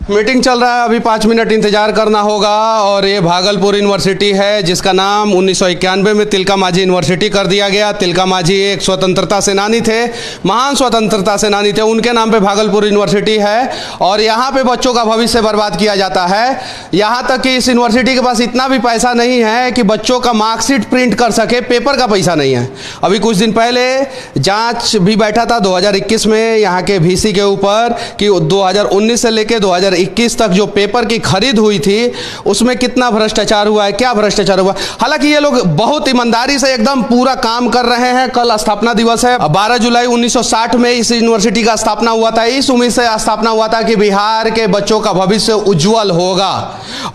Meeting चल रहा है, अभी 5 मिनट इंतजार करना होगा। और ये भागलपुर यूनिवर्सिटी है जिसका नाम 1991 में तिलका मांझी यूनिवर्सिटी कर दिया गया। तिलका मांझी एक स्वतंत्रता सेनानी थे, महान स्वतंत्रता सेनानी थे, उनके नाम पे भागलपुर यूनिवर्सिटी है। और यहाँ पे बच्चों का भविष्य बर्बाद किया जाता है। यहाँ तक कि इस यूनिवर्सिटी के पास इतना भी पैसा नहीं है कि बच्चों का मार्कशीट प्रिंट कर सके, पेपर का पैसा नहीं है। अभी कुछ दिन पहले जाँच भी बैठा था 2021 में यहाँ के VC के ऊपर कि 2019 से लेकर 2021 तक जो पेपर की खरीद हुई थी उसमें कितना भ्रष्टाचार हुआ है, क्या भ्रष्टाचार हुआ। हालांकि ये लोग बहुत ईमानदारी से एकदम पूरा काम कर रहे हैं। कल स्थापना दिवस है, 12 जुलाई 1960 में इस यूनिवर्सिटी का स्थापना हुआ था। इस उम्मीद से स्थापना हुआ था कि बिहार के बच्चों का भविष्य उज्जवल होगा।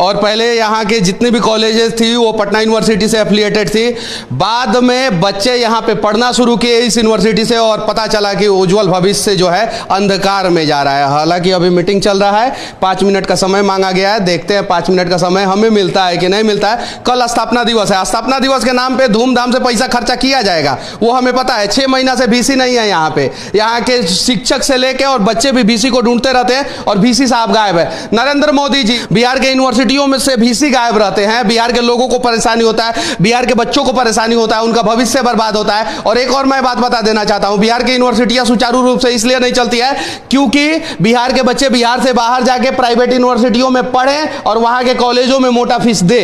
और पहले यहाँ के जितनी भी कॉलेजेस थी वो पटना यूनिवर्सिटी से एफिलिएटेड थी। बाद में बच्चे यहाँ पे पढ़ना शुरू किए इस यूनिवर्सिटी से और पता चला कि उज्जवल भविष्य जो है अंधकार में जा रहा है। हालांकि अभी मीटिंग चल रहा है, 5 मिनट का समय मांगा गया है। देखते हैं 5 मिनट का समय हमें मिलता है कि नहीं मिलता है। कल स्थापना दिवस है, स्थापना दिवस के नाम पे धूमधाम से पैसा खर्चा किया जाएगा, वो हमें पता है। 6 महीना से VC नहीं है यहाँ पे। यहाँ के शिक्षक से लेके और बच्चे भी VC को ढूंढते रहते हैं और VC साहब गायब है। नरेंद्र मोदी जी बिहार के यूनिवर्सिटियों में से VC गायब रहते हैं। बिहार के लोगों को परेशानी होता है, बिहार के बच्चों को परेशानी होता है, उनका भविष्य बर्बाद होता है। और एक और मैं बात बता देना चाहता हूँ, बिहार की यूनिवर्सिटियां सुचारू रूप से इसलिए नहीं चलती है क्योंकि बिहार के बच्चे बिहार से बाहर जाके प्राइवेट यूनिवर्सिटियों में पढ़ें और वहां के कॉलेजों में मोटा फीस दे।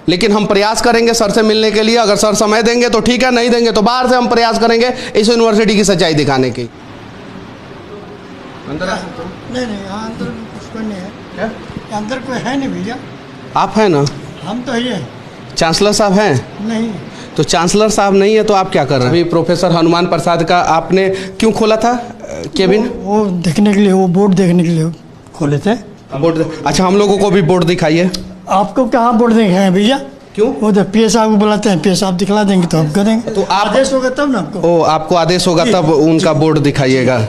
लेकिन हम प्रयास करेंगे सर से मिलने के लिए। अगर सर समय देंगे तो ठीक है, नहीं देंगे तो बाहर से हम प्रयास करेंगे इस यूनिवर्सिटी की सच्चाई दिखाने की। अंदर आ सकते हो? नहीं यहाँ अंदर कुछ कोई नहीं है। क्या? अंदर कोई है नहीं भैया। आप हैं ना? हम तो ही हैं। चांसलर साहब हैं? नहीं। तो चांसलर साहब नहीं है तो आप क्या कर रहे हैं? अभी प्रोफेसर हनुमान प्रसाद का आपने क्यों खोला था केबिन? वो देखने के लिए, वो बोर्ड देखने के लिए खोले थे। बोर्ड? अच्छा, हम लोगों को भी बोर्ड दिखाइए। आपको कहाँ बोर्ड देखे हैं भैया? क्यों? वो तो PS साहब को बुलाते हैं, PS साहब दिखला देंगे तो हम करेंगे। तो आप आदेश होगा तब ना आपको। ओ, आपको आदेश होगा तब उनका बोर्ड दिखाइएगा।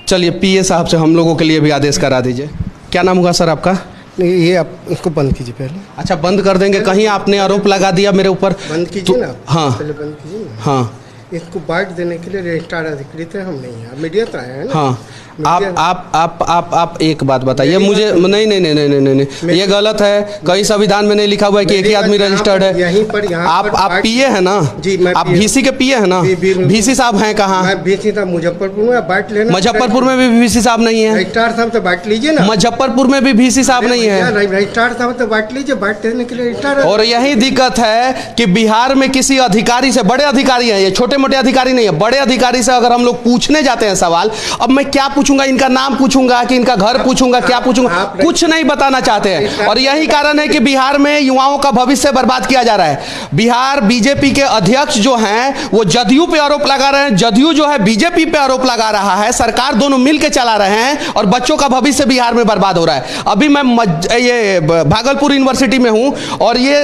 चलिए PA साहब से हम लोगों के लिए भी आदेश करा दीजिए। क्या नाम होगा सर आपका? नहीं, ये आप इसको बंद कीजिए पहले। अच्छा, बंद कर देंगे। कहीं आपने आरोप लगा दिया मेरे ऊपर। बंद कीजिए ना। हाँ पहले बंद कीजिए ना। हाँ, इसको बाइट देने के लिए रजिस्ट्रार अधिकृत है, हम नहीं है, मीडिया तो आया है ना। हाँ, आप एक बात बताइए मुझे। नहीं नहीं नहीं नहीं नहीं नहीं, ये गलत है। कहीं संविधान में नहीं लिखा हुआ है कि एक ही आदमी रजिस्टर्ड है। यहीं पर आप PA है ना? जी, मैं आप VC के PA है ना? VC साहब हैं कहाँ? मैं VC था मुजफ्फरपुर में, बाइट लेना। मुजफ्फरपुर में भी VC साहब नहीं है। रजिस्ट्रार साहब तो बाइट लीजिए ना। मुजफ्फरपुर में भी VC साहब नहीं है। रजिस्ट्रार साहब तो बाइट लीजिए, बाइट देने के लिए रजिस्ट्रार। और यही दिक्कत है कि बिहार में किसी अधिकारी से, बड़े अधिकारी हैं ये, छोटे मोटे अधिकारी नहीं है, बड़े अधिकारी से अगर हम लोग पूछने जाते हैं सवाल, अब मैं क्या पूछूंगा? इनका नाम पूछूंगा कि इनका घर पूछूंगा, क्या पूछूंगा? कुछ नहीं बताना चाहते हैं। और यही कारण है कि बिहार में युवाओं का भविष्य बर्बाद किया जा रहा है। बिहार BJP के अध्यक्ष जो हैं वो जदयू पे आरोप लगा रहे हैं, जदयू जो है BJP पे आरोप लगा रहा है। सरकार दोनों मिलकर चला रहे हैं और बच्चों का भविष्य बिहार में बर्बाद हो रहा है। अभी मैं ये भागलपुर यूनिवर्सिटी में हूं और ये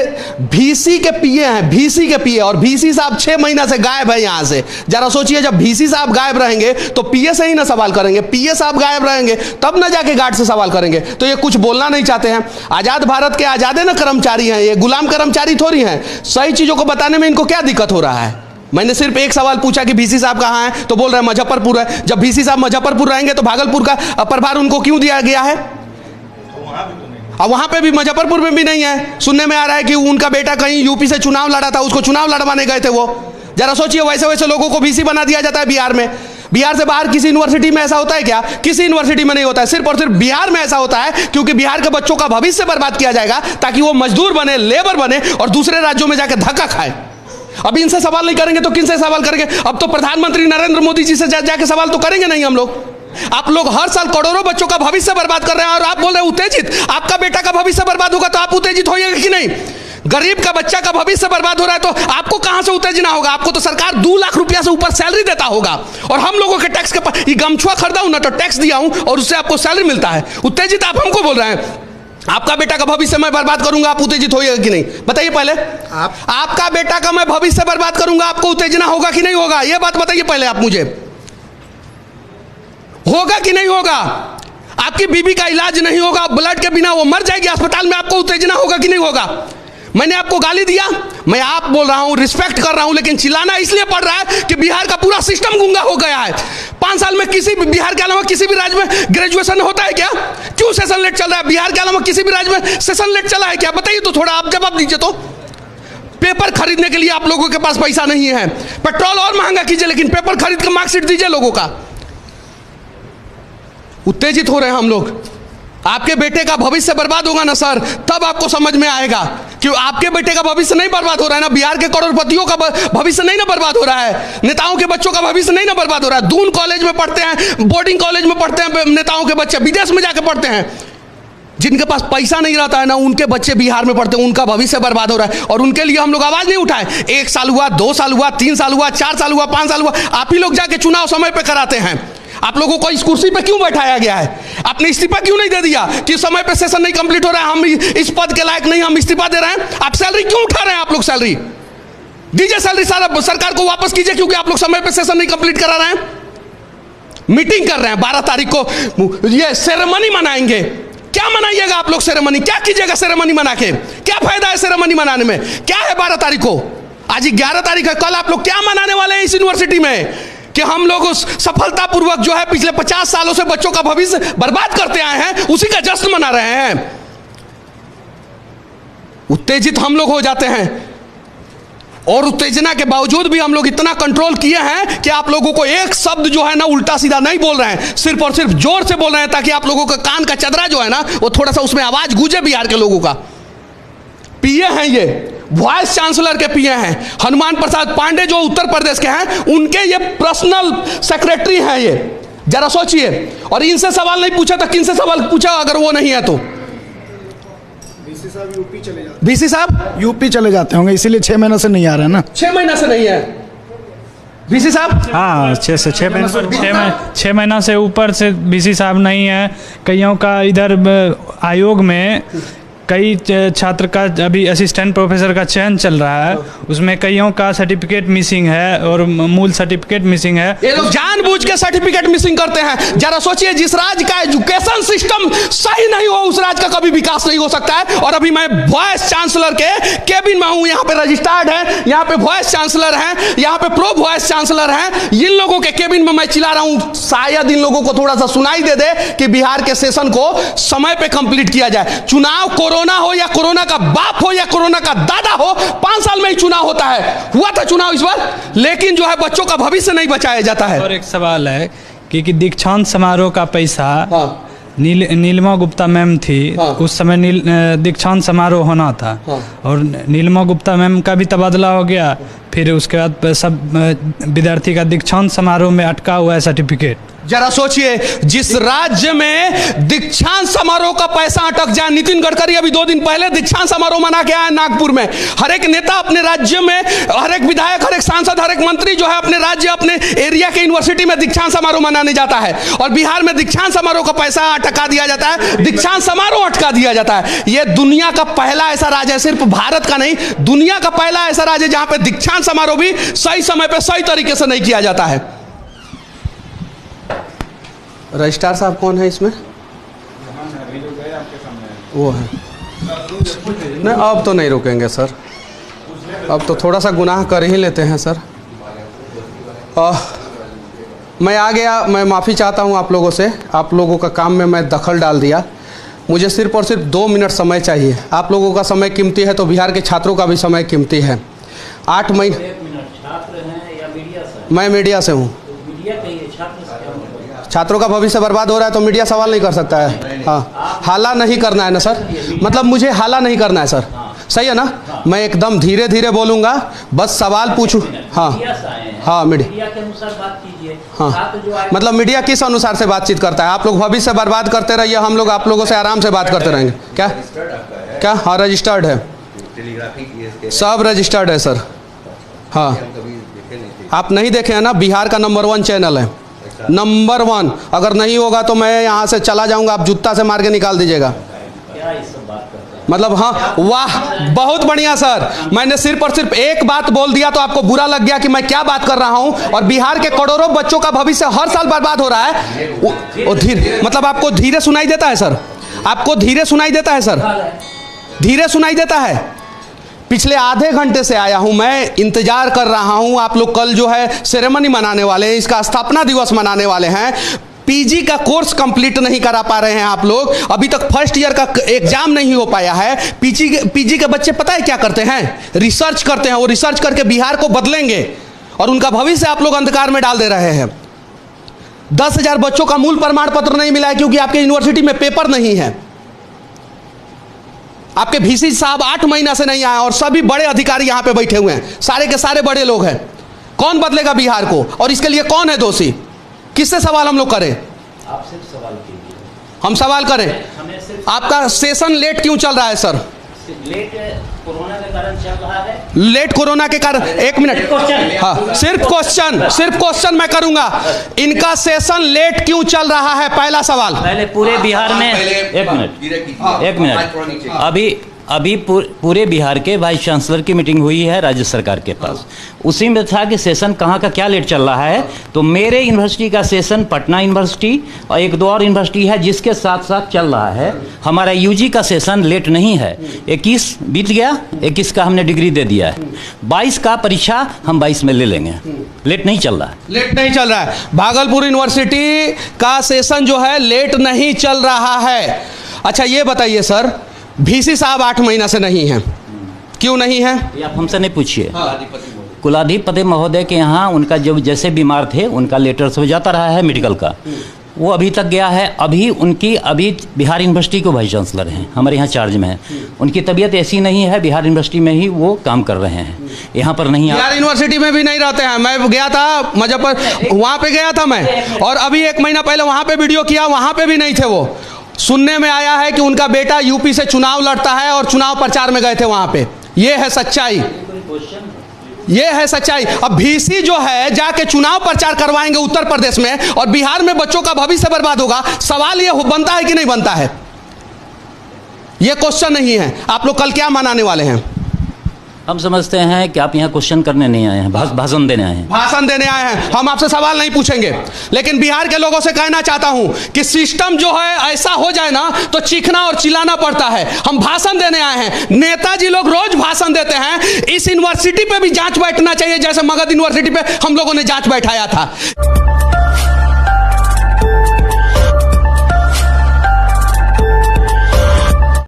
VC के PA हैं, VC के PA। और VC साहब 6 महीना से गायब है यहां से। जरा सोचिए, जब VC साहब गायब रहेंगे तो PA से ही ना सवाल करेंगे, PA साहब गायब रहेंगे तब ना जाके गार्ड से सवाल करेंगे। तो ये कुछ बोलना नहीं चाहते हैं। आजाद भारत के आजादे ना कर्मचारी हैं, ये गुलाम कर्मचारी थोड़ी हैं। सही चीजों को बताने में इनको क्या दिक्कत हो रहा है? मैंने सिर्फ एक सवाल पूछा कि VC साहब कहाँ हैं तो बोल रहे हैं मुजफ्फरपुर है। जब VC साहब मुजफ्फरपुर रहेंगे तो भागलपुर का प्रभार उनको क्यों दिया गया है? और वहां पे भी, मुजफ्फरपुर में भी नहीं है। सुनने में आ रहा है कि उनका बेटा कहीं UP से चुनाव लड़ा था, उसको चुनाव लड़वाने गए थे वो। जरा सोचिए, वैसे वैसे लोगों को VC बना दिया जाता है बिहार में। बिहार से बाहर किसी यूनिवर्सिटी में ऐसा होता है क्या? किसी यूनिवर्सिटी में नहीं होता है। सिर्फ और सिर्फ बिहार में ऐसा होता है क्योंकि बिहार के बच्चों का भविष्य बर्बाद किया जाएगा ताकि वो मजदूर बने, लेबर बने और दूसरे राज्यों में जाकर धक्का खाए। अब इनसे सवाल नहीं करेंगे तो किन से सवाल करेंगे? अब तो प्रधानमंत्री नरेंद्र मोदी जी से जाके सवाल तो करेंगे नहीं हम लोग। आप लोग हर साल करोड़ों बच्चों का भविष्य बर्बाद कर रहे हैं और आप बोल रहे हैं उत्तेजित। आपका बेटा का भविष्य बर्बाद होगा तो आप उत्तेजित होइएगा कि नहीं? गरीब का बच्चा का भविष्य बर्बाद हो रहा है तो आपको कहां से उत्तेजना होगा? आपको तो सरकार 2 लाख रुपया से ऊपर सैलरी देता होगा और हम लोगों के टैक्स के गमछुआ खरीदा हूं ना तो टैक्स दिया हूं और उससे आपको सैलरी मिलता है। उत्तेजित आप हमको बोल रहे हैं? आपका बेटा का भविष्य मैं बर्बाद करूंगा, आप उत्तेजित होइएगा कि नहीं? बताइए पहले। आपका बेटा का मैं भविष्य बर्बाद करूंगा, आपको उत्तेजना होगा कि नहीं होगा? यह बात बताइए पहले आप मुझे। होगा कि नहीं होगा? आपकी बीबी का इलाज नहीं होगा, ब्लड के बिना वो मर जाएगी अस्पताल में, आपको उत्तेजना होगा कि नहीं होगा? मैंने आपको गाली दिया? मैं आप बोल रहा हूं, रिस्पेक्ट कर रहा हूं, लेकिन चिल्लाना इसलिए पड़ रहा है कि बिहार का पूरा सिस्टम गूंगा हो गया है। 5 साल में किसी भी बिहार के अलावा किसी भी राज्य में ग्रेजुएशन होता है क्या? क्यों सेशन लेट चल रहा है? बिहार के अलावा किसी भी राज्य में सेशन लेट चला है क्या? बताइए तो, थोड़ा आप जवाब दीजिए। तो पेपर खरीदने के लिए आप लोगों के पास पैसा नहीं है, पेट्रोल और महंगा कीजिए, लेकिन पेपर खरीद के मार्कशीट दीजिए लोगों का। उत्तेजित हो रहे हैं हम लोग। आपके बेटे का भविष्य बर्बाद होगा ना सर, तब आपको समझ में आएगा कि आपके बेटे का भविष्य नहीं बर्बाद हो रहा है ना, बिहार के करोड़पतियों का भविष्य नहीं ना बर्बाद हो रहा है, नेताओं के बच्चों का भविष्य नहीं ना बर्बाद हो रहा है। दून कॉलेज में पढ़ते हैं, बोर्डिंग कॉलेज में पढ़ते हैं नेताओं के बच्चे, विदेश में जाके पढ़ते हैं। जिनके पास पैसा नहीं रहता है ना, उनके बच्चे बिहार में पढ़ते हैं, उनका भविष्य बर्बाद हो रहा है। और उनके लिए हम लोग आवाज नहीं उठाए। 1 साल हुआ, 2 साल हुआ, 3 साल हुआ, 4 साल हुआ, 5 साल हुआ, आप ही लोग जाके चुनाव समय पे कराते हैं। आप लोगों को इस कुर्सी पे क्यों बैठाया गया है? आपने इस्तीफा क्यों नहीं दे दिया कि समय पे सेशन नहीं कंप्लीट हो रहा है, हम इस पद के लायक नहीं, हम इस्तीफा दे रहे हैं? आप सैलरी क्यों उठा रहे हैं? आप लोग सैलरी दीजिए, सैलरी सारा सरकार को वापस कीजिए, क्योंकि आप लोग समय पे सेशन नहीं कंप्लीट करा रहे हैं। मीटिंग कर रहे हैं 12 तारीख को, ये सेरेमनी मनाएंगे। क्या मनाइएगा आप लोग सेरेमनी? क्या कीजिएगा सेरेमनी मना के? क्या फायदा है सेरेमनी मनाने में? क्या है 12 तारीख को? आज 11 तारीख है, कल आप लोग क्या मनाने वाले हैं इस यूनिवर्सिटी में? कि हम लोग उस सफलतापूर्वक जो है पिछले 50 सालों से बच्चों का भविष्य बर्बाद करते आए हैं, उसी का जश्न मना रहे हैं। उत्तेजित हम लोग हो जाते हैं, और उत्तेजना के बावजूद भी हम लोग इतना कंट्रोल किए हैं कि आप लोगों को एक शब्द जो है ना उल्टा सीधा नहीं बोल रहे हैं, सिर्फ और सिर्फ जोर से बोल रहे हैं, ताकि आप लोगों का कान का चदरा जो है ना, वो थोड़ा सा उसमें आवाज गूंजे बिहार के लोगों का। पीए हैं ये, वाइस चांसलर के पीए हैं, हनुमान प्रसाद पांडे जो उत्तर प्रदेश के हैं, उनके ये पर्सनल सेक्रेटरी हैं ये। जरा सोचिए, और इनसे सवाल नहीं पूछा तो किनसे सवाल पूछा अगर वो नहीं है तो? बीसी साहब यूपी चले जाते, बीसी साहब यूपी चले जाते होंगे, इसीलिए 6 महीने से नहीं आ रहे हैं ना। 6 महीना से नहीं है बीसी साहब? हाँ, 6 महीना से ऊपर से बीसी साहब नहीं है। कईयों का इधर आयोग में कई छात्र का अभी असिस्टेंट प्रोफेसर का चयन चल रहा है, उसमें कईयों का सर्टिफिकेट मिसिंग है और मूल सर्टिफिकेट मिसिंग है। ये लोग जानबूझ के सर्टिफिकेट मिसिंग करते हैं। जरा सोचिए, जिस राज्य का एजुकेशन सिस्टम सही नहीं हो, उस राज्य का कभी विकास नहीं हो सकता है। और अभी मैं वाइस चांसलर के केबिन में हूं, यहाँ पे रजिस्टर्ड है, यहाँ पे वाइस चांसलर हैं, यहाँ पे प्रो वाइस चांसलर हैं। इन लोगों के केबिन में मैं चिल्ला रहा हूं, शायद इन लोगों को थोड़ा सा सुनाई दे दे कि बिहार के सेशन को समय पे कंप्लीट किया जाए। चुनाव कोरोना हो या कोरोना का बाप हो या कोरोना का दादा हो, 5 साल में ही चुनाव होता है। हुआ था चुनाव इस बार, लेकिन जो है बच्चों का भविष्य नहीं बचाया जाता है। और एक सवाल है कि दीक्षांत समारोह का पैसा, हाँ। नीलिमा गुप्ता मैम थी, हाँ। उस समय दीक्षांत समारोह होना था, हाँ। और नीलिमा गुप्ता मैम का भी तबादला हो गया, फिर उसके बाद सब विद्यार्थी का दीक्षांत समारोह में अटका हुआ है सर्टिफिकेट। जरा सोचिए, जिस राज्य में दीक्षांत समारोह का पैसा अटक जाए। नितिन गडकरी अभी 2 दिन पहले दीक्षांत समारोह मना के आए नागपुर में। हर एक नेता अपने राज्य में, हर एक विधायक, हर एक सांसद, हर एक मंत्री जो है अपने राज्य, अपने एरिया के यूनिवर्सिटी में दीक्षांत समारोह मनाने जाता है, और बिहार में दीक्षांत समारोह का पैसा अटका दिया जाता है, दीक्षांत समारोह अटका दिया जाता है। यह दुनिया का पहला ऐसा राज्य है, सिर्फ भारत का नहीं, दुनिया का पहला ऐसा राज्य है जहां पर दीक्षांत समारोह भी सही समय पर सही तरीके से नहीं किया जाता है। रजिस्ट्रार साहब कौन है इसमें? वो है। नहीं, अब तो नहीं रुकेंगे सर, अब तो थोड़ा सा गुनाह कर ही लेते हैं सर। मैं आ गया, मैं माफ़ी चाहता हूँ आप लोगों से, आप लोगों का काम में मैं दखल डाल दिया। मुझे सिर्फ और सिर्फ 2 मिनट समय चाहिए। आप लोगों का समय कीमती है तो बिहार के छात्रों का भी समय कीमती है। 8 महीने मैं मीडिया से हूँ। छात्रों का भविष्य बर्बाद हो रहा है तो मीडिया सवाल नहीं कर सकता है। हाँ, हाला नहीं करना है ना सर, मतलब मुझे हाला नहीं करना है सर, सही है ना? मैं एकदम धीरे धीरे बोलूँगा, बस सवाल पूछूँ। हाँ हाँ, मीडिया के अनुसार बात कीजिए। हाँ, मतलब मीडिया किस अनुसार से बातचीत करता है? आप लोग भविष्य बर्बाद करते रहिए, हम लोग आप लोगों से आराम से बात करते रहेंगे। क्या क्या? हाँ, रजिस्टर्ड है, सब रजिस्टर्ड है सर। हाँ, आप नहीं देखे हैं ना, बिहार का नंबर 1 चैनल है, नंबर 1। अगर नहीं होगा तो मैं यहाँ से चला जाऊँगा, आप जूता से मार के निकाल दीजिएगा। मतलब हाँ, वाह, बहुत बढ़िया सर। मैंने सिर्फ और सिर्फ एक बात बोल दिया तो आपको बुरा लग गया कि मैं क्या बात कर रहा हूँ। और बिहार के करोड़ों बच्चों का भविष्य हर साल बर्बाद हो रहा है। धीरे, मतलब आपको धीरे सुनाई देता है सर? आपको धीरे सुनाई देता है सर? धीरे सुनाई देता है? पिछले आधे घंटे से आया हूं, मैं इंतजार कर रहा हूं। आप लोग कल जो है सेरेमनी मनाने वाले हैं, इसका स्थापना दिवस मनाने वाले हैं। पीजी का कोर्स कंप्लीट नहीं करा पा रहे हैं आप लोग, अभी तक फर्स्ट ईयर का एग्जाम नहीं हो पाया है। पीजी के बच्चे पता है क्या करते हैं? रिसर्च करते हैं। वो रिसर्च करके बिहार को बदलेंगे और उनका भविष्य आप लोग अंधकार में डाल दे रहे हैं। 10,000 बच्चों का मूल प्रमाण पत्र नहीं मिला है क्योंकि आपके यूनिवर्सिटी में पेपर नहीं है। आपके वीसी साहब 8 महीना से नहीं आए और सभी बड़े अधिकारी यहां पे बैठे हुए हैं, सारे के सारे बड़े लोग हैं। कौन बदलेगा बिहार को और इसके लिए कौन है दोषी? किससे सवाल हम लोग करें? आप सिर्फ सवाल कीजिए। हम सवाल करें? हमें सिर्फ आपका सेशन लेट क्यों चल रहा है सर? लेट कोरोना के कारण चल रहा है। लेट कोरोना के कारण? एक मिनट, हाँ, सिर्फ क्वेश्चन मैं करूंगा। इनका सेशन लेट क्यों चल रहा है? पहला सवाल। पहले पूरे बिहार में एक मिनट अभी पूरे बिहार के वाइस चांसलर की मीटिंग हुई है राज्य सरकार के पास। उसी में था कि सेशन कहाँ का क्या लेट चल रहा है। तो मेरे यूनिवर्सिटी का सेशन पटना यूनिवर्सिटी और एक दो और यूनिवर्सिटी है जिसके साथ साथ चल रहा है। हमारा यूजी का सेशन लेट नहीं है। 21 बीत गया, 21 का हमने डिग्री दे दिया है। 22 का परीक्षा हम 22 में ले लेंगे। लेट नहीं चल रहा है। लेट नहीं चल रहा है। भागलपुर यूनिवर्सिटी का सेशन जो है लेट नहीं चल रहा है। अच्छा ये बताइए सर, वीसी साहब 8 महीना से नहीं हैं, क्यों नहीं है? ये आप हमसे नहीं पूछिए। कुलाधिपति महोदय के यहाँ उनका जब जैसे बीमार थे उनका लेटर सब जाता रहा है मेडिकल का, वो अभी तक गया है। अभी बिहार यूनिवर्सिटी के वाइस चांसलर हैं, हमारे यहाँ चार्ज में है। उनकी तबीयत ऐसी नहीं है, बिहार यूनिवर्सिटी में ही वो काम कर रहे हैं, यहाँ पर नहीं। बिहार यूनिवर्सिटी में भी नहीं रहते हैं। मैं गया था मुजफ्फर, वहाँ पे गया था मैं, और अभी 1 महीना पहले वहाँ पे वीडियो किया, वहाँ पे भी नहीं थे वो। सुनने में आया है कि उनका बेटा यूपी से चुनाव लड़ता है और चुनाव प्रचार में गए थे वहां पे। ये है सच्चाई, ये है सच्चाई। अब वीसी जो है जाके चुनाव प्रचार करवाएंगे उत्तर प्रदेश में और बिहार में बच्चों का भविष्य बर्बाद होगा। सवाल ये बनता है कि नहीं बनता है? ये क्वेश्चन नहीं है। आप लोग कल क्या मनाने वाले हैं? हम समझते हैं कि आप यहाँ क्वेश्चन करने नहीं आए हैं, भाषण देने आए हैं। भाषण देने आए हैं। हम आपसे सवाल नहीं पूछेंगे, लेकिन बिहार के लोगों से कहना चाहता हूं कि सिस्टम जो है ऐसा हो जाए ना तो चीखना और चिल्लाना पड़ता है। हम भाषण देने आए हैं। नेताजी लोग रोज भाषण देते हैं। इस यूनिवर्सिटी पे भी जांच बैठना चाहिए, जैसे मगध यूनिवर्सिटी पे हम लोगों ने जांच बैठाया था।